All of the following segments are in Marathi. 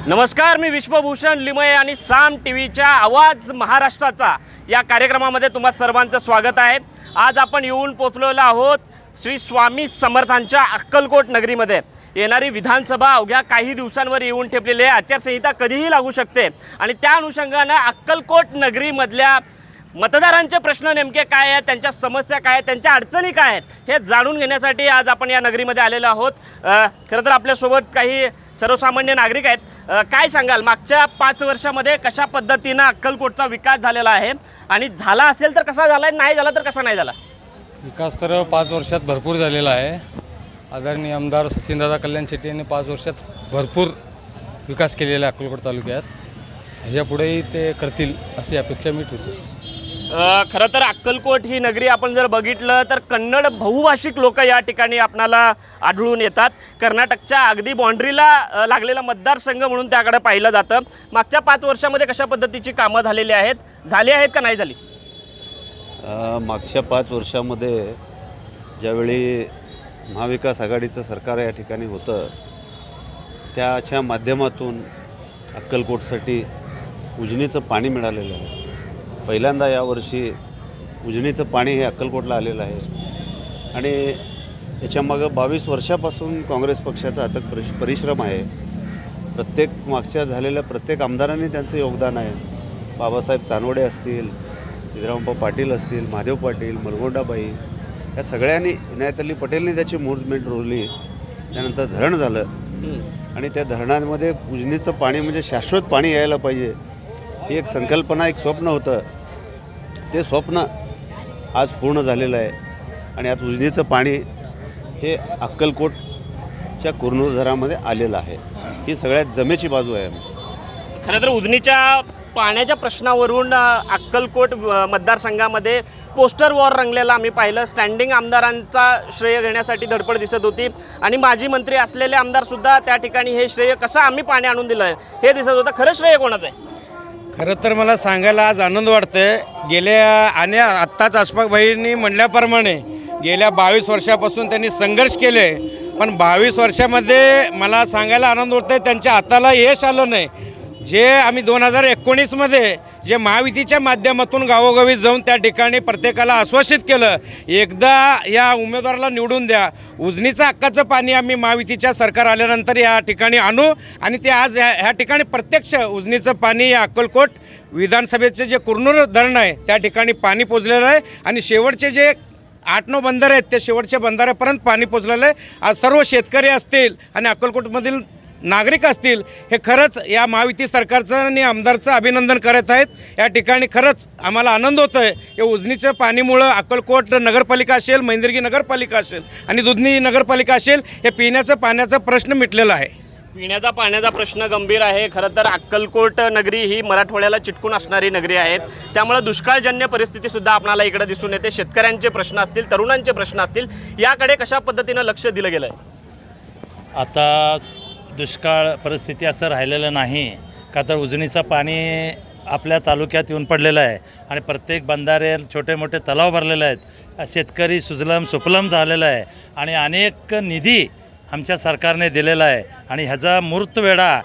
नमस्कार, मी विश्वभूषण लिमये आणि साम टीव्हीच्या आवाज महाराष्ट्राचा या कार्यक्रमामध्ये तुम्हा सर्वांचं स्वागत आहे। आज आपण येऊन पोहोचलेलो आहोत श्री स्वामी समर्थांच्या अक्कलकोट नगरीमध्ये। येणारी विधानसभा अवघ्या काही दिवसांवर येऊन ठेपलेली आहे। आचारसंहिता कधीही लागू शकते आणि त्या अनुषंगाने अक्कलकोट नगरीमधल्या मतदारांचे प्रश्न नेमके काय आहेत, त्यांच्या समस्या काय आहेत, त्यांच्या अडचणी काय आहेत हे जाणून घेण्यासाठी आज आपण या नगरीमध्ये आलेलो आहोत। खरं तर आपल्यासोबत काही सर्वसामान्य नागरिक आहेत। काय सांगाल, मागच्या 5 वर्षामध्ये कशा पद्धतीने अक्कलकोटचा विकास झालेला आहे आणि झाला असेल तर कसा झाला, नाही झाला तर कसा नाही झाला? विकास तर 5 वर्षात भरपूर झालेला आहे। आदरणीय आमदार सचिनदादा कल्याण शेट्टी यांनी 5 वर्षात भरपूर विकास केलेला आहे अक्कलकोट तालुक्यात। यापुढेही ते करतील अशी अपेक्षा मी ठेवतो। खरं तर अक्कलकोट ही नगरी आपण जर बघितलं तर कन्नड बहुभाषिक लोक या ठिकाणी आपणाला आढळून येतात। कर्नाटकच्या अगदी बाँड्रीला लागलेला मतदारसंघ म्हणून त्याकडे पाहिलं जातं। मागच्या 5 वर्षामध्ये कशा पद्धतीची कामं झालेली आहेत, झाली आहेत का नाही झाली? मागच्या 5 वर्षामध्ये ज्यावेळी महाविकास आघाडीचं सरकार या ठिकाणी होतं त्याच्या माध्यमातून अक्कलकोटसाठी उजनीचं पाणी मिळालेलं आहे। पहिल्यांदा यावर्षी उजनीचं पाणी हे अक्कलकोटला आलेलं आहे आणि याच्यामागं 22 वर्षापासून काँग्रेस पक्षाचा अथक परिश्रम आहे। मागच्या झालेल्या प्रत्येक आमदारांनी त्यांचं योगदान आहे। बाबासाहेब तानवडे असतील, सिद्धरामप्पा पाटील असतील, महादेव पाटील, मलगोंडाबाई, या सगळ्यांनी, विनायतअली पटेलने त्याची मूव्हमेंट रोवली। त्यानंतर धरण झालं आणि त्या धरणांमध्ये उजनीचं पाणी म्हणजे शाश्वत पाणी यायला पाहिजे ही एक संकल्पना, एक स्वप्न होतं। ते स्वप्न आज पूर्ण झालेलं आहे आणि आज उजनीचं पाणी हे अक्कलकोटच्या कुर्नूर आलेलं आहे। ही सगळ्यात जमेची बाजू आहे। खरं तर उजनीच्या पाण्याच्या प्रश्नावरून अक्कलकोट मतदारसंघामध्ये पोस्टर वॉर रंगलेला आम्ही पाहिलं। स्टँडिंग आमदारांचा श्रेय घेण्यासाठी धडपड दिसत होती आणि माजी मंत्री असलेले आमदारसुद्धा त्या ठिकाणी हे श्रेय कसं आम्ही पाणी आणून दिलं आहे हे दिसत होतं। खरं श्रेय कोणाचं आहे? खरं तर मला सांगायला आज आनंद वाटतंय। गेल्या आणि आत्ताच अशफाकभाईंनी म्हणल्याप्रमाणे गेल्या 22 वर्षापासून त्यांनी संघर्ष केले, पण 22 वर्षामध्ये मला सांगायला आनंद वाटतंय त्यांच्या हाताला यश आलं नाही। जे आम्ही 2019मध्ये जे महायुतीच्या माध्यमातून गावोगावी जाऊन त्या ठिकाणी प्रत्येकाला आश्वासित केलं, एकदा या उमेदवाराला निवडून द्या, उजनीचं हक्काचं पाणी आम्ही महायुतीच्या सरकार आल्यानंतर या ठिकाणी आणू आणि ते आज ह्या ठिकाणी प्रत्यक्ष उजनीचं पाणी या अक्कलकोट विधानसभेचे जे कुर्नूर धरण आहे त्या ठिकाणी पाणी पोचलेलं आहे आणि शेवटचे जे 8-9 बंधारे आहेत ते शेवटच्या बंधाऱ्यापर्यंत पाणी पोचलेलं आहे। आज सर्व शेतकरी असतील आणि अक्कलकोटमधील नागरिक असतील हे खरंच या महायुती सरकारचं आणि आमदारचं अभिनंदन करत आहेत। या ठिकाणी खरंच आम्हाला आनंद होतो आहे की उजनीच्या पाणीमुळं अक्कलकोट नगरपालिका असेल, महेंद्रगी नगरपालिका असेल आणि दुधनी नगरपालिका असेल, हे पिण्याचं पाण्याचा प्रश्न मिटलेला आहे। पिण्याचा पाण्याचा प्रश्न गंभीर आहे। खरं तर अक्कलकोट नगरी ही मराठवाड्याला चिटकून असणारी नगरी आहे, त्यामुळे दुष्काळजन्य परिस्थितीसुद्धा आपल्याला इकडे दिसून येते। शेतकऱ्यांचे प्रश्न असतील, तरुणांचे प्रश्न असतील, याकडे कशा पद्धतीनं लक्ष दिलं गेलं आहे? आता दुष्काळ परिस्थिती असं राहिलेलं नाही का, तर उजनीचं पाणी आपल्या तालुक्यात येऊन पडलेलं आहे आणि प्रत्येक बंधारे छोटे मोठे तलाव भरलेले आहेत। शेतकरी सुजलम सुफलम झालेलं आहे आणि अनेक निधी आमच्या सरकारने दिलेला आहे आणि ह्याचा मूर्तवेढा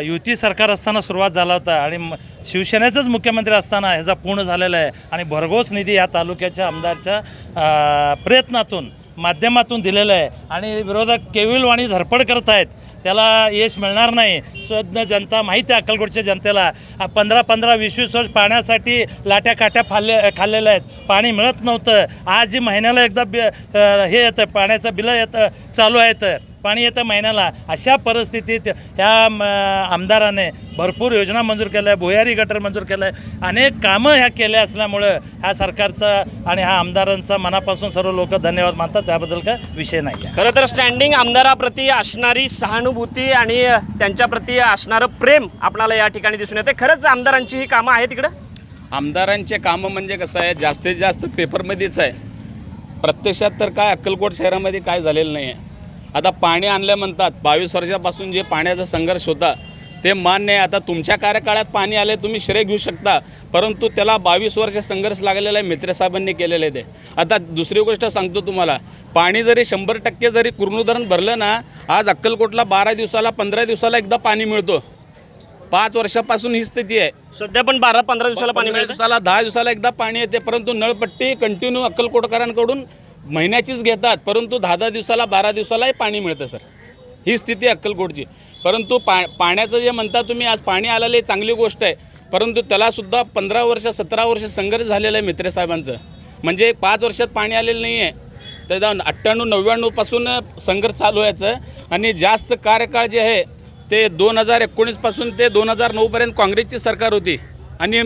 युती सरकार असताना सुरुवात झाला होता आणि शिवसेनेचंच मुख्यमंत्री असताना ह्याचा पूर्ण झालेला आहे आणि भरघोस निधी या तालुक्याच्या आमदारच्या प्रयत्नातून माध्यमातून दिलेलं आहे आणि विरोधक केविलवाणी धडपड करत आहेत, त्याला यश मिळणार नाही। स्वज्ञ जनता माहिती आहे अक्कलकोटच्या जनतेला, 15-20 वर्ष पाण्यासाठी लाट्या काट्या खाल्लेल्या आहेत, पाणी मिळत नव्हतं। आज जी महिन्याला एकदा हे येतं, पाण्याचं बिलं येतं, चालू आहेत, पाणी येतं महिन्याला। अशा परिस्थितीत ह्या आमदाराने भरपूर योजना मंजूर केल्या आहे, भुयारी गटर मंजूर केलं आहे, अनेक कामं ह्या केल्या असल्यामुळं ह्या सरकारचा आणि ह्या आमदारांचा मनापासून सर्व लोक धन्यवाद मानतात, त्याबद्दल काय विषय नाही आहे। खरं तर स्टँडिंग आमदाराप्रती असणारी सहानुभूती आणि त्यांच्याप्रती असणारं प्रेम आपल्याला या ठिकाणी दिसून येते। खरंच आमदारांची ही कामं आहेत तिकडं? आमदारांचे कामं म्हणजे कसं आहे, जास्तीत जास्त पेपरमध्येच आहे, प्रत्यक्षात तर काय अक्कलकोट शहरामध्ये काय झालेलं नाही आहे। आता पाणी आणलं म्हणतात, 22 वर्षापासून जे पाण्याचा संघर्ष होता ते मान्य आहे। आता तुमच्या कार्यकाळात पाणी आले, तुम्ही श्रेय घेऊ शकता, परंतु त्याला 22 वर्ष संघर्ष लागलेला आहे, मित्रसाहेबांनी केलेलं आहे ते। आता दुसरी गोष्ट सांगतो तुम्हाला, पाणी जरी 100% जरी कुर्नूर धरण भरलं ना, आज अक्कलकोटला 12 दिवसाला 15 दिवसाला एकदा पाणी मिळतो। 5 वर्षापासून ही स्थिती आहे. सध्या पण 12-15 दिवसाला पाणी 15 मिळतं. दिवसाला 10 दिवसाला एकदा पाणी येते, परंतु नळपट्टी कंटिन्यू अक्कलकोटकरांकडून महिन्याचीच घेतात, परंतु 10-10 दिवसाला 12 दिवसालाही पाणी मिळतं सर. ही स्थिती आहे अक्कलकोटची. परंतु पाण्याचं जे म्हणता तुम्ही, आज पाणी आलेलं आहे चांगली गोष्ट आहे, परंतु त्यालासुद्धा 15 वर्ष 17 वर्ष संघर्ष झालेलं आहे मित्रे साहेबांचं. म्हणजे 5 वर्षात पाणी आलेलं नाही आहे, त्याचा 98-99 पासून संघर्ष चालू व्हायचं. आणि जास्त कार्यकाळ जे आहे ते 2019 पासून ते 2009 पर्यंत काँग्रेसची सरकार होती आणि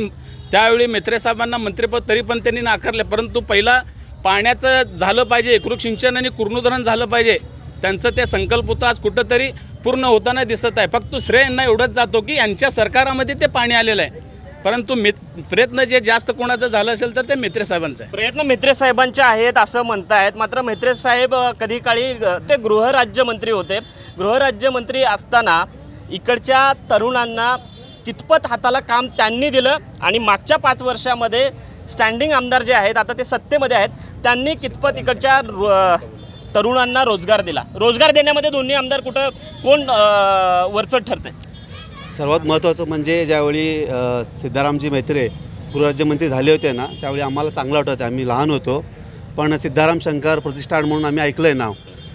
त्यावेळी मित्रे साहेबांना मंत्रिपद तरी पण त्यांनी नाकारले. परंतु पहिला पाण्याचं झालं पाहिजे, एकरूप सिंचन आणि कुर्णुधरण झालं पाहिजे, त्यांचं ते संकल्प होतं, आज कुठंतरी पूर्ण होताना दिसत आहे. फक्त श्रेय यांना एवढंच जातो की यांच्या सरकारामध्ये ते पाणी आलेलं आहे, परंतु प्रयत्न जे जास्त कोणाचं झालं असेल तर ते मित्रे साहेबांचं आहे. प्रयत्न मित्रे साहेबांचे आहेत असं म्हणतायत. मात्र मित्रे साहेब कधी काळी ते गृहराज्यमंत्री होते. गृहराज्यमंत्री असताना इकडच्या तरुणांना कितपत हाताला काम त्यांनी दिलं आणि मागच्या 5 वर्षामध्ये स्टँडिंग आमदार जे आहेत आता ते सत्तेमध्ये आहेत, त्यांनी कितपत इकडच्या तरुणांना रोजगार दिला. रोजगार देण्यामध्ये दोन्ही आमदार कोण वरचढ ठरते? सर्वात महत्त्वाचं म्हणजे ज्यावेळी सिद्धारामजी म्हेत्रे गृहराज्यमंत्री झाले होते ना, त्यावेळी आम्हाला चांगलं वाटतं. आम्ही लहान होतो, पण सिद्धाराम शंकर प्रतिष्ठान म्हणून आम्ही ऐकलं आहे नाव,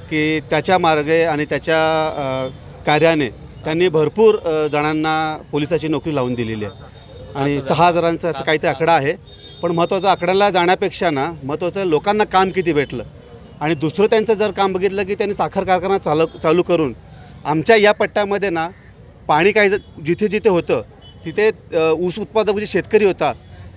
की त्याच्या मार्गे आणि त्याच्या कार्याने त्यांनी भरपूर जणांना पोलिसाची नोकरी लावून दिलेली आहे. आणि 6,000चा असं काहीतरी आकडा आहे. पण महत्त्वाचं आकड्याला जाण्यापेक्षा ना, महत्त्वाचं लोकांना काम किती भेटलं. आणि दुसरं त्यांचं जर काम बघितलं की त्यांनी साखर कारखाना चालू करून आमच्या या पट्ट्यामध्ये ना पाणी काही जिथे जिथे होतं तिथे ऊस उत्पादक जे शेतकरी होता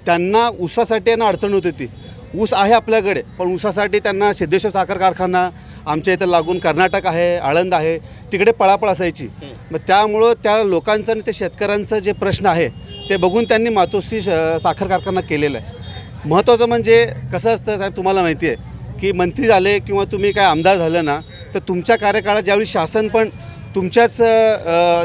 त्यांना ऊसासाठी ना अडचण होत होती. ऊस आहे आपल्याकडे, पण ऊसासाठी त्यांना सिद्धेश्वर साखर कारखाना आमच्या इथं लागून कर्नाटक आहे, आळंद आहे, तिकडे पळापळ असायची. मग त्यामुळं त्या लोकांचं आणि त्या शेतकऱ्यांचं जे प्रश्न आहे ते बघून त्यांनी मातोश्री साखर कारखाना केलेला आहे. महत्त्वाचं म्हणजे कसं असतं साहेब, तुम्हाला माहिती आहे की मंत्री झाले किंवा तुम्ही काय आमदार झालं ना, तर तुमच्या कार्यकाळात ज्यावेळी शासन पण तुमच्याच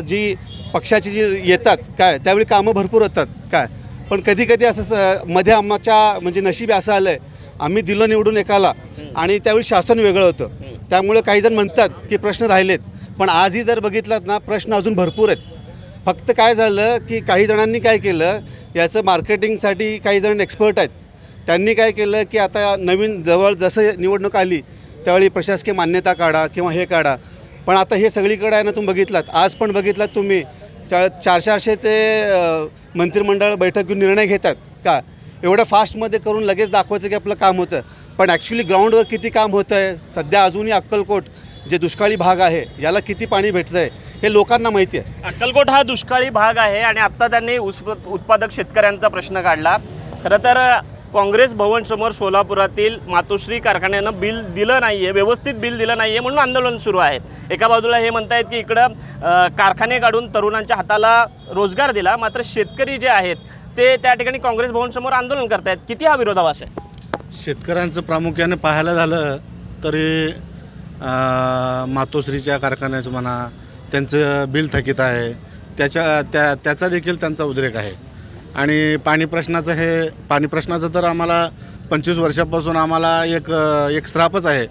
जी पक्षाची जी येतात काय, त्यावेळी कामं भरपूर होतात काय. पण कधी कधी असं मध्ये आमच्या म्हणजे नशीब असं आलं आहे, आम्ही दिलं निवडून एकाला आणि त्यावेळी शासन वेगळं होतं. त्यामुळे काही जण म्हणतात की प्रश्न राहिलेत, पण आजही जर बघितलात ना प्रश्न अजून भरपूर आहेत. फक्त काय झालं की काही जणांनी काय केलं, याचं मार्केटिंगसाठी काही जण एक्सपर्ट आहेत, त्यांनी काय केलं की आता नवीन जवळ जसं निवडणूक आली त्यावेळी प्रशासकीय मान्यता काढा किंवा हे काढा. पण आता हे सगळीकडे आहे ना, तुम्ही बघितलात, आज पण बघितलात तुम्ही 400 ते मंत्रिमंडळ बैठक घेऊन निर्णय घेतात का, एवढं फास्टमध्ये करून लगेच दाखवायचं की आपलं काम होतं. पण ॲक्च्युली ग्राउंडवर किती काम होतं आहे, सध्या अजूनही अक्कलकोट जे दुष्काळी भाग आहे याला किती पाणी भेटतं आहे हे लोकांना माहिती आहे. अक्कलकोट हा दुष्काळी भाग आहे आणि आत्ता त्यांनी ऊस उत्पादक शेतकऱ्यांचा प्रश्न काढला. खरं तर काँग्रेस भवनसमोर सोलापुरातील मातोश्री कारखान्यानं बिल दिलं नाही आहे, व्यवस्थित बिल दिलं नाही आहे म्हणून आंदोलन सुरू आहे. एका बाजूला हे म्हणतायत की इकडं कारखाने काढून तरुणांच्या हाताला रोजगार दिला, मात्र शेतकरी जे आहेत ते त्या ठिकाणी काँग्रेस भवनसमोर आंदोलन करतायत. किती हा विरोधाभास आहे? शेतकऱ्यांचं प्रामुख्याने पाहायला झालं तरी मातोश्रीच्या कारखान्याचं म्हणा, त्यांचं बिल थकीत आहे, त्याचा देखील त्यांचा उद्रेक आहे. आणि पाणी प्रश्नाचं तर आम्हाला 25 वर्षापासून आम्हाला एक श्रापच आहे.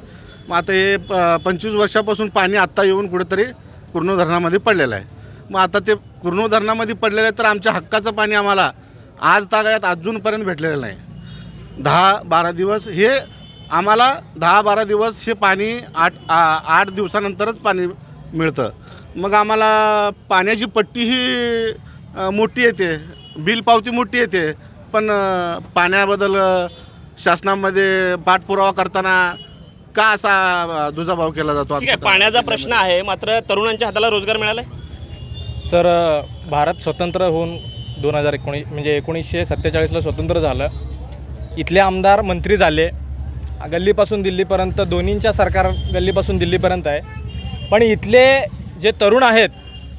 मग आता हे 25 वर्षापासून पाणी आत्ता येऊन कुठेतरी कुर्णू धरणामध्ये पडलेलं आहे. मग आता ते कुर्णू धरणामध्ये पडलेलं आहे तर आमच्या हक्काचं पाणी आम्हाला आज तागायत अजूनपर्यंत भेटलेलं नाही. 10-12 दिवस हे आम्हाला 10-12 दिवस हे पाणी 8 दिवसानंतरच पाणी मिळतं. मग आम्हाला पाण्याची पट्टी ही मोठी येते, बिल पावती मोठी येते, पण पाण्याबद्दल शासनामध्ये पाठपुरावा करताना का असा दुजाभाव केला जातो? ठीक आहे, पाण्याचा प्रश्न आहे, मात्र तरुणांच्या हाताला रोजगार मिळाला आहे? सर, भारत स्वतंत्र होऊन 2019 म्हणजे 1947ला स्वतंत्र झालं. इथले आमदार मंत्री झाले, गल्लीपासून दिल्लीपर्यंत दोन्हींच्या सरकार गल्लीपासून दिल्लीपर्यंत आहे. पण इथले जे तरुण आहेत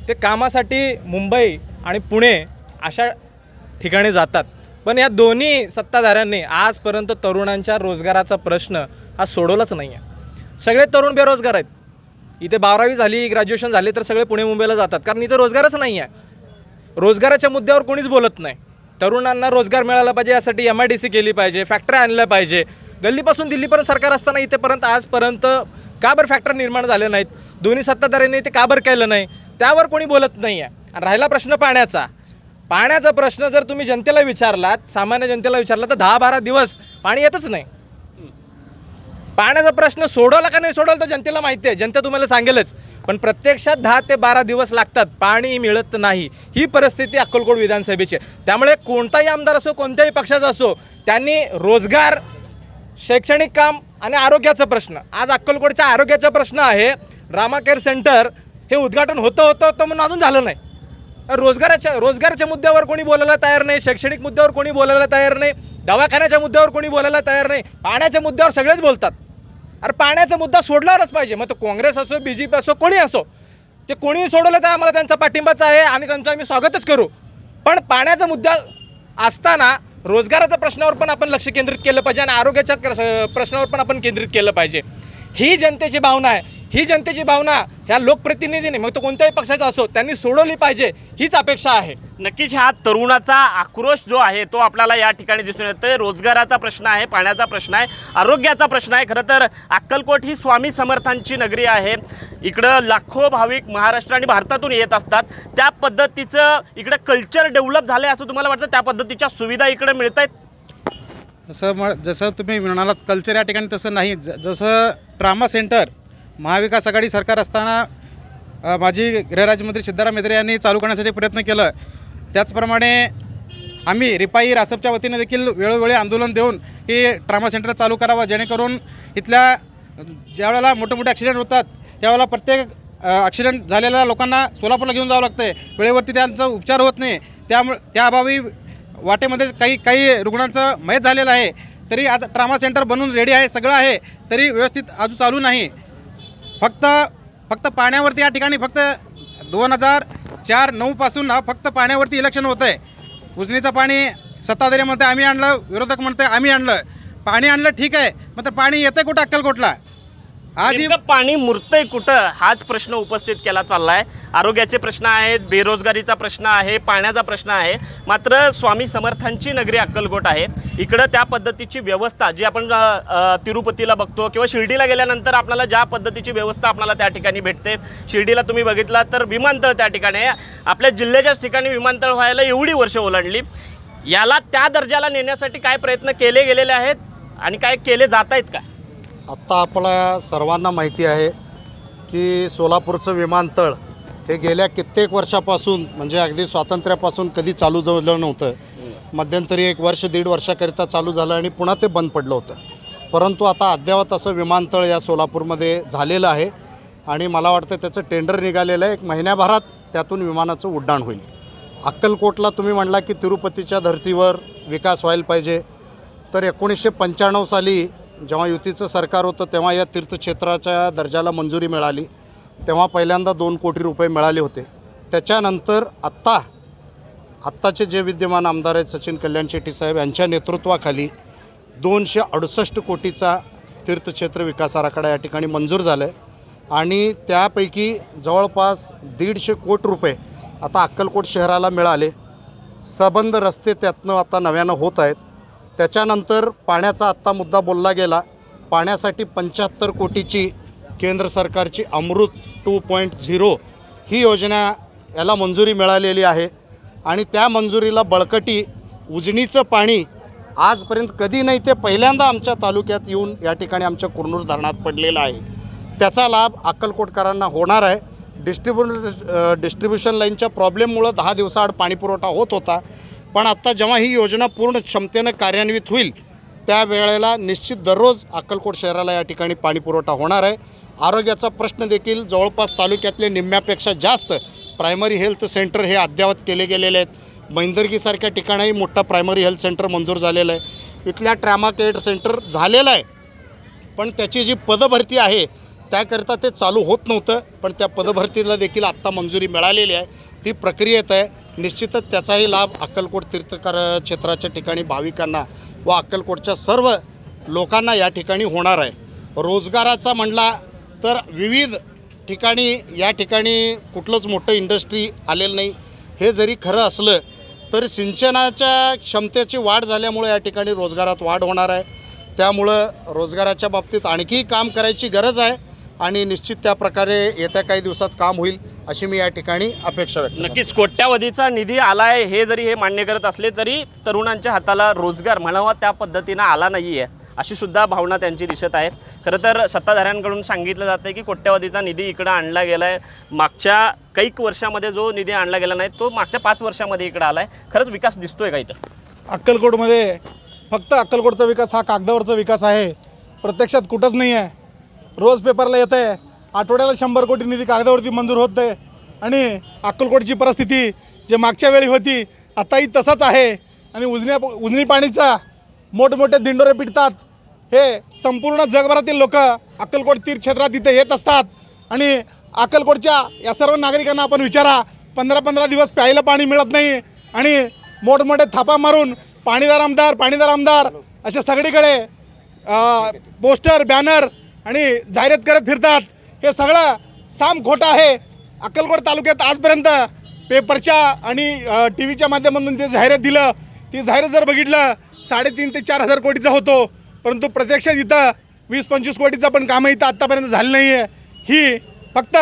ते कामासाठी मुंबई आणि पुणे अशा ठिकाणी जातात. पण या दोन्ही सत्ताधाऱ्यांनी आजपर्यंत तरुणांच्या रोजगाराचा प्रश्न हा सोडवलाच नाही आहे. सगळे तरुण बेरोजगार आहेत. इथे 12वी झाली, ग्रॅज्युएशन झाले तर सगळे पुणे मुंबईला जातात, कारण इथे रोजगारच नाही आहे. रोजगाराच्या मुद्द्यावर कोणीच बोलत नाही. तरुणांना रोजगार मिळाला पाहिजे यासाठी MIDC केली पाहिजे, फॅक्टरी आणल्या पाहिजे. गल्लीपासून दिल्लीपर्यंत सरकार असताना इथेपर्यंत आजपर्यंत का बरं फॅक्टरी निर्माण झाले नाहीत? दोन्ही सत्ताधाऱ्यांनी ते का बरं केलं नाही? त्यावर कोणी बोलत नाही आहे. आणि राहिला प्रश्न पाण्याचा प्रश्न जर तुम्ही जनतेला विचारलात, सामान्य जनतेला विचारला, तर 10-12 दिवस पाणी येतच नाही. पाण्याचा प्रश्न सोडवला का नाही सोडवला तर जनतेला माहिती आहे, जनता तुम्हाला सांगेलच. पण प्रत्यक्षात 10 ते 12 दिवस लागतात, पाणी मिळत नाही. ही परिस्थिती अक्कलकोट विधानसभेची आहे. त्यामुळे कोणताही आमदार असो, कोणत्याही पक्षाचा असो, त्यांनी रोजगार, शैक्षणिक काम आणि आरोग्याचा प्रश्न, आज अक्कलकोटच्या आरोग्याचा प्रश्न आहे. रामा केअर सेंटर हे उद्घाटन होतं म्हणून अजून झालं नाही. रोजगाराच्या मुद्द्यावर कोणी बोलायला तयार नाही, शैक्षणिक मुद्द्यावर कोणी बोलायला तयार नाही, दवाखान्याच्या मुद्द्यावर कोणी बोलायला तयार नाही. पाण्याच्या मुद्द्यावर सगळेच बोलतात. अरे पाण्याचा मुद्दा सोडलाच पाहिजे. मग तो काँग्रेस असो, BJP असो, कोणी असो, ते कोणीही सोडवलं तर आम्हाला त्यांचा पाठिंबाचा आहे आणि त्यांचं आम्ही स्वागतच करू. पण पाण्याचा मुद्दा असताना रोजगाराच्या प्रश्नावर पण आपण लक्ष केंद्रित केलं पाहिजे आणि आरोग्याच्या प्रश्नावर पण आपण केंद्रित केलं पाहिजे. ही जनतेची भावना आहे. ही जनतेची भावना ह्या लोकप्रतिनिधीने, मग तो कोणत्याही पक्षाचा असो, त्यांनी सोडवली पाहिजे, हीच अपेक्षा आहे. नक्कीच हा तरुणाचा आक्रोश जो आहे तो आपल्याला या ठिकाणी दिसून येतोय. रोजगाराचा प्रश्न आहे, पाण्याचा प्रश्न आहे, आरोग्याचा प्रश्न आहे. खरं तर अक्कलकोट ही स्वामी समर्थांची नगरी आहे. इकडं लाखो भाविक महाराष्ट्र आणि भारतातून येत असतात. त्या पद्धतीचं इकडं कल्चर डेव्हलप झालं आहे असं तुम्हाला वाटतं? त्या पद्धतीच्या सुविधा इकडे मिळत आहेत? जसं तुम्ही म्हणालात कल्चर या ठिकाणी तसं नाही. जसं ट्रामा सेंटर महाविकास आघाडी सरकार असताना माजी गृहराज्यमंत्री सिद्धाराम मेहत्रे यांनी चालू करण्यासाठी प्रयत्न केलं, त्याचप्रमाणे आम्ही रिपाई रासपच्या वतीने देखील वेळोवेळी आंदोलन देऊन की ट्रामा सेंटर चालू करावं, जेणेकरून इथल्या ज्यावेळेला मोठे ॲक्सिडेंट होतात त्यावेळेला प्रत्येक ॲक्सिडेंट झालेल्या लोकांना सोलापूरला घेऊन जावं लागतं आहे, वेळेवरती त्यांचा उपचार होत नाही. त्या अभावी वाटेमध्ये काही रुग्णांचं मयत झालेलं आहे. तरी आज ट्रामा सेंटर बनवून रेडी आहे, सगळं आहे, तरी व्यवस्थित अजून चालू नाही. फक्त पाण्यावरती या ठिकाणी फक्त 2004-09 पासून फक्त पाण्यावरती इलेक्शन होतं आहे. उजनीचं पाणी सत्ताधारी म्हणते आम्ही आणलं, विरोधक म्हणते आम्ही आणलं. पाणी आणलं ठीक आहे, मात्र पाणी येतं कुठं अक्कलकोटला? आज ही पाणी मुरतंय कुठं हाच प्रश्न उपस्थित केला चाललाय. आरोग्याचे प्रश्न आहेत, बेरोजगारीचा प्रश्न आहे, पाण्याचा प्रश्न आहे. मात्र स्वामी समर्थांची नगरी अक्कलकोट आहे. इकडं त्या पद्धतीची व्यवस्था जी आपण तिरुपतीला बघतो किंवा शिर्डीला गेल्यानंतर आपल्याला ज्या पद्धतीची व्यवस्था आपल्याला त्या ठिकाणी भेटते, शिर्डीला तुम्ही बघितला तर विमानतळ त्या ठिकाणी आहे. आपल्या जिल्ह्याच्याच ठिकाणी विमानतळ व्हायला एवढी वर्ष ओलांडली. याला त्या दर्जाला नेण्यासाठी काय प्रयत्न केले गेलेले आहेत आणि काय केले जात आहेत का? आत्ता आपल्या सर्वांना माहिती आहे की सोलापूरचं विमानतळ हे गेल्या कित्येक वर्षापासून, म्हणजे अगदी स्वातंत्र्यापासून कधी चालू झालं नव्हतं. मध्यंतरी 1-1.5 वर्षाकरिता चालू झालं आणि पुन्हा ते बंद पडलं होतं. परंतु आता अद्ययावत असं विमानतळ या सोलापूरमध्ये झालेलं आहे आणि मला वाटतं त्याचं टेंडर निघालेलं आहे. 1 महिन्याभरात त्यातून विमानाचं उड्डाण होईल. अक्कलकोटला तुम्ही म्हणला की तिरुपतीच्या धर्तीवर विकास व्हायला पाहिजे, तर 1995 साली जेव्हा युतीचं सरकार होतं तेव्हा या तीर्थक्षेत्राच्या दर्जाला मंजुरी मिळाली. तेव्हा पहिल्यांदा 2 कोटी रुपये मिळाले होते. त्याच्यानंतर आत्ताचे जे विद्यमान आमदार आहेत सचिन कल्याण शेट्टी साहेब यांच्या नेतृत्वाखाली 268 कोटीचा तीर्थक्षेत्र विकास आराखडा या ठिकाणी मंजूर झाला आहे आणि त्यापैकी जवळपास 150 कोटी रुपये आता अक्कलकोट शहराला मिळाले. सबंध रस्ते त्यातनं आता नव्यानं होत आहेत. त्याच्यानंतर पाण्याचा आत्ता मुद्दा बोलला गेला. पाण्यासाठी 75 कोटीची केंद्र सरकारची अमृत 2.0 ही योजना याला मंजुरी मिळालेली आहे आणि त्या मंजुरीला बळकटी उजनीचं पाणी आजपर्यंत कधी नाही ते पहिल्यांदा आमच्या तालुक्यात येऊन या ठिकाणी आमच्या कुरनूर धरणात पडलेला आहे. त्याचा लाभ अक्कलकोटकरांना होणार आहे. डिस्ट्रीब्युशन लाईनच्या प्रॉब्लेममुळं 10 दिवसाआड पाणीपुरवठा होत होता, पण आत्ता जेव्हा ही योजना पूर्ण क्षमतेनं कार्यान्वित होईल त्यावेळेला निश्चित दररोज अक्कलकोट शहराला या ठिकाणी पाणीपुरवठा होणार आहे. आरोग्याचा प्रश्न देखील जवळपास तालुक्यातले निम्म्यापेक्षा जास्त प्रायमरी हेल्थ सेंटर हे अद्ययावत केले गेलेले आहेत. मैंदर्गीसारख्या ठिकाणीही मोठा प्रायमरी हेल्थ सेंटर मंजूर झालेलं आहे. इथल्या ट्रॅमा केअर सेंटर झालेलं आहे, पण त्याची जी पदभरती आहे त्याकरिता ते चालू होत नव्हतं, पण त्या पदभरतीला देखील आत्ता मंजुरी मिळालेली आहे. ती प्रक्रियेत आहे. निश्चितच त्याचाही लाभ अक्कलकोट तीर्थकर क्षेत्राच्या ठिकाणी भाविकांना व अक्कलकोटच्या सर्व लोकांना या ठिकाणी होणार आहे. रोजगाराचा म्हणला तर विविध ठिकाणी या ठिकाणी कुठलंच मोठं इंडस्ट्री आलेलं नाही. हे जरी खरं असलं तरी सिंचनाच्या क्षमतेची वाढ झाल्यामुळे या ठिकाणी रोजगारात वाढ होणार आहे. त्यामुळं रोजगाराच्या बाबतीत आणखी काम करायची गरज आहे. आणि निश्चित त्या प्रकारे येत्या काही दिवसात काम होईल अशी मी या ठिकाणी अपेक्षा व्यक्त करतो. नक्कीच कोट्यावधीचा निधी आलाय हे जरी हे मान्य करत असले तरी तरुणांच्या हाताला रोजगार म्हणावा त्या पद्धतीनं आला नाही आहे अशी सुद्धा भावना त्यांची दिसत आहे. खरं तर सत्ताधाऱ्यांकडून सांगितलं जातं की कोट्यावधीचा निधी इकडं आणला गेला आहे. मागच्या कैक वर्षामध्ये जो निधी आणला गेला नाही तो मागच्या 5 वर्षामध्ये इकडं आला आहे. खरंच विकास दिसतोय का इथं? अक्कलकोटमध्ये फक्त अक्कलकोटचा विकास हा कागदावरचा विकास आहे, प्रत्यक्षात कुठंच नाही आहे. रोज पेपरला येतं आहे, आठवड्याला 100 कोटी निधी कागदावरती मंजूर होत आहे. आणि अक्कलकोटची परिस्थिती जे मागच्या वेळी होती आताही तसंच आहे. आणि उजनी पाणीचा मोठमोठे दिंडोरे पिटतात. हे संपूर्ण जगभरातील लोक अक्कलकोट तीर्थक्षेत्रात इथे येत असतात. आणि अक्कलकोटच्या या सर्व नागरिकांना आपण विचारा, 15-15 दिवस प्यायला पाणी मिळत नाही आणि मोठमोठे थापा मारून पाणीदार आमदार अशा सगळीकडे पोस्टर बॅनर आणि जाहिरात करत फिरतात. हे सगळं साम खोटं आहे. अक्कलकोट तालुक्यात आजपर्यंत पेपरच्या आणि टी व्हीच्या माध्यमातून ते जाहिरात दिलं, ती जाहिरात जर बघितलं 3.5 ते 4 हजार कोटीचा होतो, परंतु प्रत्यक्षात इथं 20-25 कोटीचं पण कामं इथं आत्तापर्यंत झालं नाही आहे. ही फक्त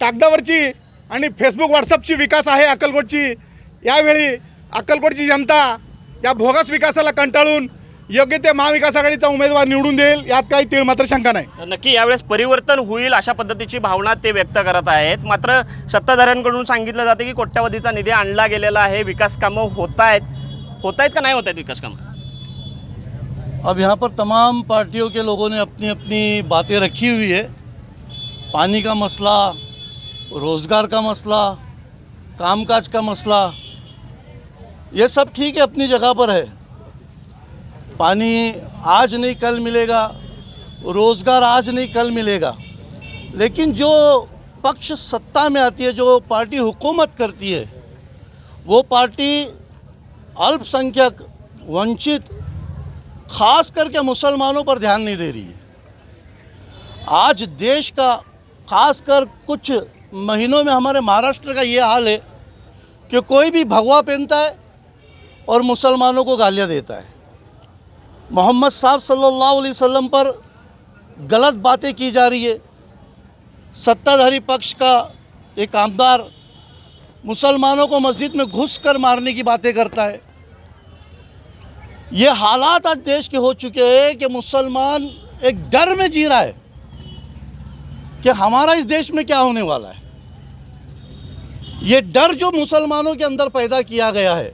कागदावरची आणि फेसबुक व्हॉट्सअपची विकास आहे अक्कलकोटची. यावेळी अक्कलकोटची जनता या भोगस विकासाला कंटाळून योग्य ते महाविकास आघाडीचा उमेदवार निवडून देईल यात काही तीळ मात्र शंका नाही. नक्की यावेळेस परिवर्तन होईल अशा पद्धतीची भावना ते व्यक्त करत आहेत. मात्र सत्ताधाऱ्यांकडून सांगितलं जातं की कोट्यावधीचा निधी आणला गेलेला आहे, विकास कामं होत आहेत का नाही होत आहेत विकास कामं? अब यहाँ पर तमाम पार्टियों के लोगों ने अपनी अपनी बातें रखी हुई है. पानी का मसला, रोज़गार का मसला, कामकाज का मसला, ये सब ठीक है, अपनी जगह पर है. पानी आज नहीं कल मिलेगा, रोज़गार आज नहीं कल मिलेगा, लेकिन जो पक्ष सत्ता में आती है, जो पार्टी हुकूमत करती है, वो पार्टी अल्पसंख्यक, वंचित, खास करके मुसलमानों पर ध्यान नहीं दे रही है. आज देश का खासकर कुछ महीनों में हमारे महाराष्ट्र का ये हाल है कि कोई भी भगवा पहनता है और मुसलमानों को गालियाँ देता है. मोहम्मद साहब सल्लल्लाहु अलैहि वसल्लम पर गलत बातें की जा रही है. सत्ताधारी पक्ष का एक आमदार मुसलमानों को मस्जिद में घुस कर मारने की बातें करता है. ये हालात आज देश के हो चुके हैं कि मुसलमान एक डर में जी रहा है कि हमारा इस देश में क्या होने वाला है. ये डर जो मुसलमानों के अंदर पैदा किया गया है,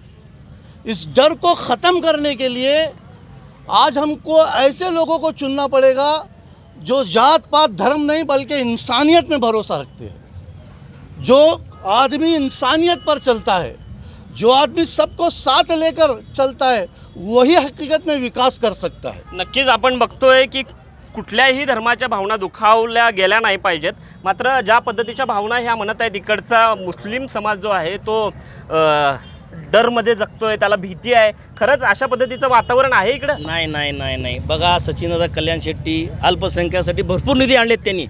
इस डर को ख़त्म करने के लिए आज हमको ऐसे लोगों को चुनना पड़ेगा जो जात पात धर्म नहीं बल्कि इंसानियत में भरोसा रखते हैं. जो आदमी इंसानियत पर चलता है, जो आदमी सबको साथ लेकर चलता है, वही हकीकत में विकास कर सकता है. नक्कीच आपण बघतोय की कुठल्याही धर्माच्या भावना दुखावल्या गेल्या नाही पाहिजेत. मात्र ज्या पद्धतीच्या भावना ह्या म्हणत आहेत, इकडचा मुस्लिम समाज जो आहे तो डरमध्ये जगतोय, त्याला भीती आहे. खरंच अशा पद्धतीचं वातावरण आहे इकडं? नाही. बघा, सचिनदादा कल्याण शेट्टी अल्पसंख्यासाठी भरपूर निधी आणलेत त्यांनी.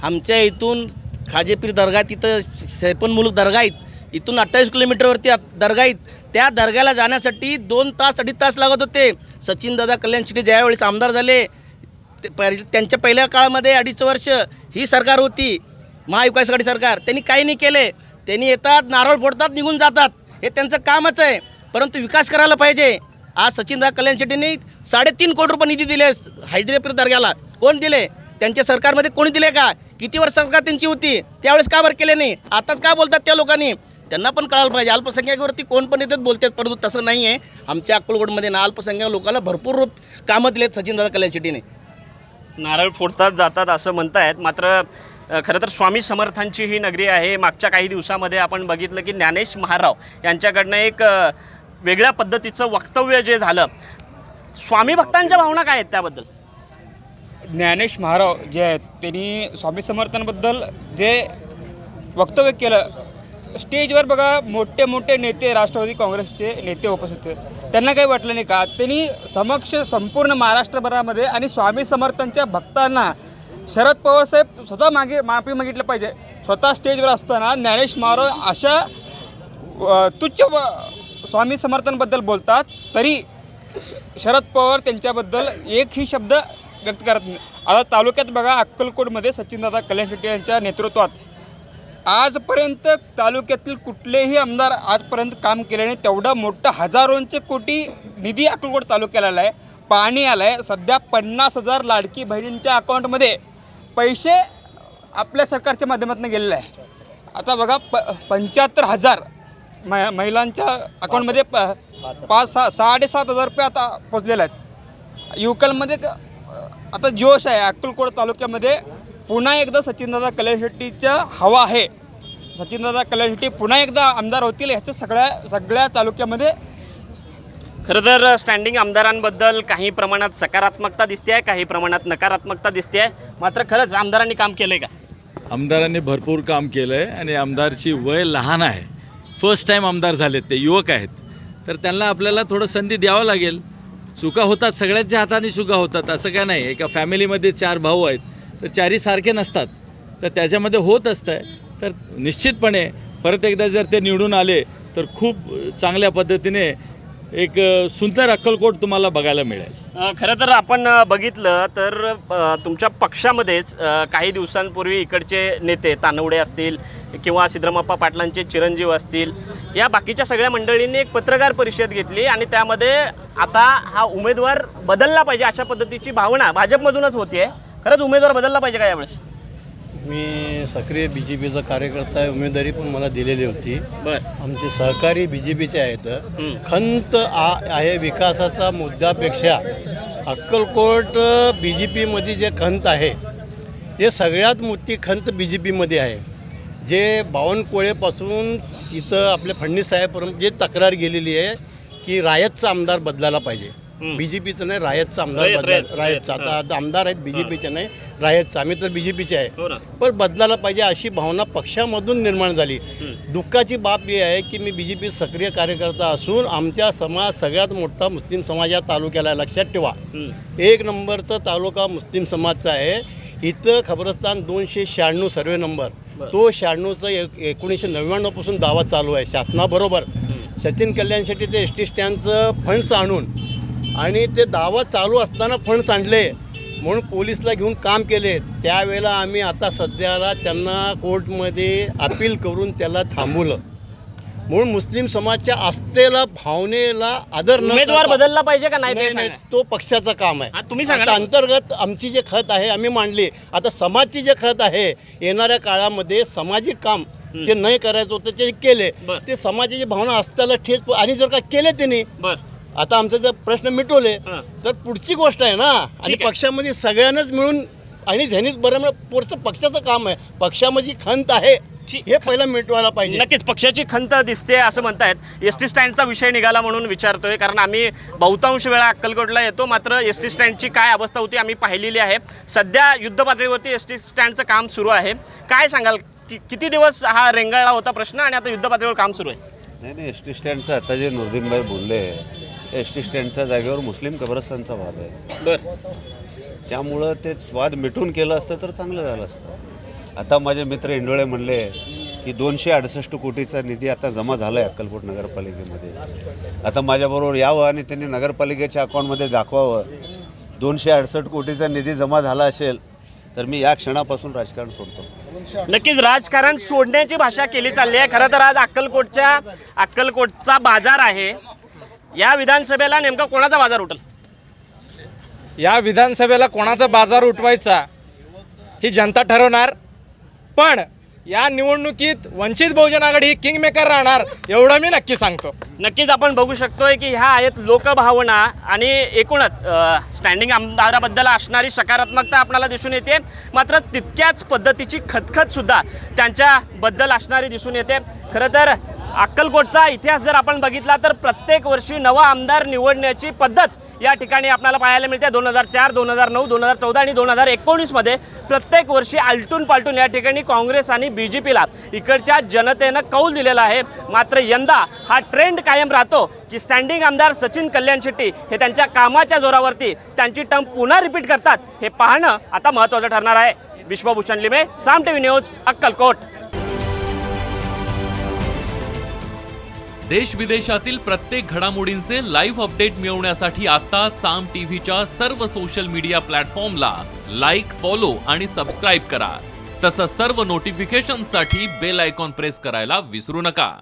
आमच्या इथून खाजेपीर दर्गा, तिथं 53 मुलूक दर्गा आहेत, इथून 28 किलोमीटरवरती दर्गा आहेत. त्या दर्ग्याला जाण्यासाठी 2 तास 2.5 तास लागत होते. सचिनदादा कल्याण शेट्टी ज्यावेळेस आमदार झाले त्यांच्या पहिल्या काळामध्ये 2.5 वर्ष ही सरकार होती, महाविकास आघाडी सरकार. त्यांनी काही नाही केले. त्यांनी येतात, नारळ फोडतात, निघून जातात. हे त्यांचं कामच आहे. परंतु विकास करायला पाहिजे. आज सचिनदादा कल्याण शेट्टींनी 3.5 कोटी रुपये निधी दिले हैदराबाद दर्ग्याला. कोण दिले? त्यांच्या सरकारमध्ये कोणी दिले का? किती वर्ष सरकार त्यांची होती, त्यावेळेस का बरं केले नाही? आताच का बोलतात त्या लोकांनी? त्यांना पण कळायला पाहिजे. अल्पसंख्याकावरती कोण पण येतात बोलतात, परंतु तसं नाही आहे. आमच्या अक्कलकोटमध्ये ना अल्पसंख्याक लोकांना भरपूर कामं दिलेत सचिनदादा कल्याण शेट्टीने. नारळ फोडतात जातात असं म्हणतायत. मात्र खरं तर स्वामी समर्थांची ही नगरी आहे. मागच्या काही दिवसामध्ये आपण बघितलं की ज्ञानेश महाराव यांच्याकडनं एक वेगळ्या पद्धतीचं वक्तव्य जे झालं. स्वामी भक्तांच्या भावना काय आहेत त्याबद्दल? ज्ञानेश महाराव जे आहेत त्यांनी स्वामी समर्थांबद्दल जे वक्तव्य केलं, स्टेजवर बघा मोठे मोठे नेते, राष्ट्रवादी काँग्रेसचे नेते उपस्थित होते. त्यांना काही वाटलं नाही का? त्यांनी समक्ष संपूर्ण महाराष्ट्रभरामध्ये आणि स्वामी समर्थांच्या भक्तांना शरद पवार साहेब स्वतः माफी मागितलं पाहिजे. स्वतः स्टेजवर असताना ज्ञानेश महाराव अशा तुच्छ स्वामी समर्थांबद्दल बोलतात, तरी शरद पवार त्यांच्याबद्दल एकही शब्द व्यक्त करत नाही. आता तालुक्यात बघा अक्कलकोटमध्ये सचिनदादा कल्याण शेट्टी यांच्या नेतृत्वात आजपर्यंत तालुक्यातील कुठलेही आमदार आजपर्यंत काम केले नाही. तेवढा मोठा हजारोंचे कोटी निधी अक्कलकोट तालुक्याला आला आहे, पाणी आलं आहे. सध्या 50,000 लाडकी बहिणींच्या अकाउंटमध्ये पैसे आपल्या सरकारच्या माध्यमातून गेलेले आहे. आता बघा 75,000 महिलांच्या अकाउंटमध्ये 6,500 रुपये आता पोचलेले आहेत. युवकांमध्ये आता जोश आहे. अक्कलकोट तालुक्यामध्ये पुन्हा एकदा सचिनदादा कल्याण शेट्टीच्या हवा आहे. सचिनदादा कल्याण शेट्टी पुन्हा एकदा आमदार होतील ह्याच्या सगळ्या तालुक्यामध्ये. खरं तर स्टँडिंग आमदारांबद्दल काही प्रमाणात सकारात्मकता दिसते आहे, काही प्रमाणात नकारात्मकता दिसते आहे. मात्र खरंच आमदारांनी काम केलं आहे का? आमदारांनी भरपूर काम केलं आहे आणि आमदारची वय लहान आहे. फर्स्ट टाईम आमदार झालेत, ते युवक आहेत, तर त्यांना आपल्याला थोडं संधी द्यावं लागेल. चुका होतात, सगळ्यांच्या हाताने चुका होतात, असं काय नाही. एका फॅमिलीमध्ये 4 भाऊ आहेत तर 4ही सारखे नसतात, तर त्याच्यामध्ये होत असतं. तर निश्चितपणे परत एकदा जर ते निवडून आले तर खूप चांगल्या पद्धतीने एक सुंदर अक्कलकोट तुम्हाला बघायला मिळेल. खरं तर आपण बघितलं तर तुमच्या पक्षामध्येच काही दिवसांपूर्वी इकडचे नेते तानवडे असतील किंवा सिद्धरामप्पा पाटलांचे चिरंजीव असतील, या बाकीच्या सगळ्या मंडळींनी एक पत्रकार परिषद घेतली आणि त्यामध्ये आता हा उमेदवार बदलला पाहिजे अशा पद्धतीची भावना भाजपमधूनच होती आहे. खरंच उमेदवार बदलला पाहिजे का यावेळेस? मी सक्रिय BJPचा कार्यकर्ता आहे, उमेदवारी पण मला दिलेली होती. बरं. आमचे सहकारी BJPचे आहेत. खंत आहे विकासाचा मुद्द्यापेक्षा अक्कलकोट BJPमध्ये जे खंत आहे ते सगळ्यात मोठी खंत BJPमध्ये आहे. जे बावनकुळेपासून तिथं आपल्या फडणवीस साहेबपर्यंत जे तक्रार गेलेली आहे की रायतचा आमदार बदलायला पाहिजे. BJPचं नाही, रायतचा आमदार रायतचा. आता आमदार आहेत BJPचे नाही, रायतचा. आम्ही तर BJPचे आहे, पण बदलायला पाहिजे अशी भावना पक्षामधून निर्माण झाली. दुःखाची बाब ही आहे की मी BJP सक्रिय कार्यकर्ता असून आमचा समाज सगळ्यात मोठा मुस्लिम समाज या तालुक्याला, लक्षात ठेवा. 1 नंबरचा तालुका मुस्लिम समाजचा आहे. इथं खबरस्तान 296 सर्वे नंबर, तो 96चा 1999पासून दावा चालू आहे शासनाबरोबर. सचिन कल्याण शेट्टी ते ST स्टँडचं फंड्स आणून आणि ते दावा चालू असताना फंड्स आणले म्हणून पोलिसला घेऊन काम केले. त्यावेळेला आम्ही आता सध्याला त्यांना कोर्टमध्ये अपील करून त्याला थांबवलं. म्हणून मुस्लिम समाजच्या आस्थेला, भावनेला आदर न उमेदवार बदलला पाहिजे का नाही ते नाही, सांगा. तो पक्षाचं काम आहे. तुम्ही सांगा आता ना. अंतर्गत आमची जे खत आहे आम्ही मांडली. आता समाजची जे खत आहे येणाऱ्या काळामध्ये सामाजिक काम ते नाही करायचं होतं ते केले. ते समाजाची भावना असताना ठेच आणि जर का केले त्यांनी आता आमचा जर प्रश्न मिटवले तर पुढची गोष्ट आहे ना. आणि पक्षामध्ये सगळ्यांनाच मिळून आणि झेनीच बरं पुढचं पक्षाचं काम आहे. पक्षामध्ये खंत आहे हे पहिला मिटवायला पाहिजे. नक्कीच पक्षाची खंत दिसते असं म्हणतायत. ST स्टँडचा विषय निघाला म्हणून विचारतोय, कारण आम्ही बहुतांश वेळा अक्कलकोटला येतो, मात्र ST स्टँडची काय अवस्था होती आम्ही पाहिलेली आहे. सध्या युद्ध पातळीवरती ST स्टँडचं काम सुरू आहे. काय सांगाल किती दिवस हा रेंगाळला होता प्रश्न आणि आता युद्ध पातळीवर काम सुरू आहे? नाही, ST स्टँडचं आता जे नुरदीनभाई बोलले, ST स्टँडच्या जागेवर मुस्लिम कब्रस्तानचा वाद आहे. बरं. त्यामुळं ते वाद मिटून केलं असतं तर चांगलं झालं असतं. आता माझे मित्र इंडोळे म्हणले की 268 कोटीचा निधी आता जमा झाला आहे अक्कलकोट नगरपालिकेमध्ये. आता माझ्याबरोबर यावं आणि त्यांनी नगरपालिकेच्या अकाउंटमध्ये दाखवावं 268 कोटीचा निधी जमा झाला असेल तर मी या क्षणापासून राजकारण सोडतो. नक्कीच राजकारण सोडण्याची भाषा केली चालली आहे. खरं तर आज अक्कलकोटचा बाजार आहे. या विधानसभेला नेमका कोणाचा बाजार उठेल? या विधानसभेला कोणाचा बाजार उठवायचा ही जनता ठरवणार. पण या निवडणुकीत वंचित बहुजन आघाडी ही किंगमेकर राहणार एवढं मी नक्की सांगतो. नक्कीच आपण बघू शकतोय की ह्या आहेत लोकभावना आणि एकूणच स्टँडिंग आमदाराबद्दल असणारी सकारात्मकता आपल्याला दिसून येते. मात्र तितक्याच पद्धतीची खतखतसुद्धा त्यांच्याबद्दल असणारी दिसून येते. खरं तर अक्कलकोटचा इतिहास जर आपण बघितला तर प्रत्येक वर्षी नवा आमदार निवडण्याची पद्धत या ठिकाणी आपल्याला पाहायला मिळते. 2004, 2009, 2014 आणि 2019मध्ये प्रत्येक वर्षी आलटून पालटून या ठिकाणी काँग्रेस आणि BJPला इकडच्या जनतेनं कौल दिलेला आहे. मात्र यंदा हा ट्रेंड कायम राहतो की स्टँडिंग आमदार सचिन कल्याण शेट्टी हे त्यांच्या कामाच्या जोरावरती त्यांची टर्म पुन्हा रिपीट करतात हे पाहणं आता महत्त्वाचं ठरणार आहे. विश्वभूषण लिमे, साम TV न्यूज, अक्कलकोट. देश विदेशातील प्रत्येक घडामोडींचे लाईव्ह अपडेट मिळवण्यासाठी आता साम टीव्हीच्या सर्व सोशल मीडिया प्लॅटफॉर्मला लाईक, फॉलो आणि सबस्क्राईब करा. तसंच सर्व नोटिफिकेशनसाठी बेल आयकॉन प्रेस करायला विसरू नका.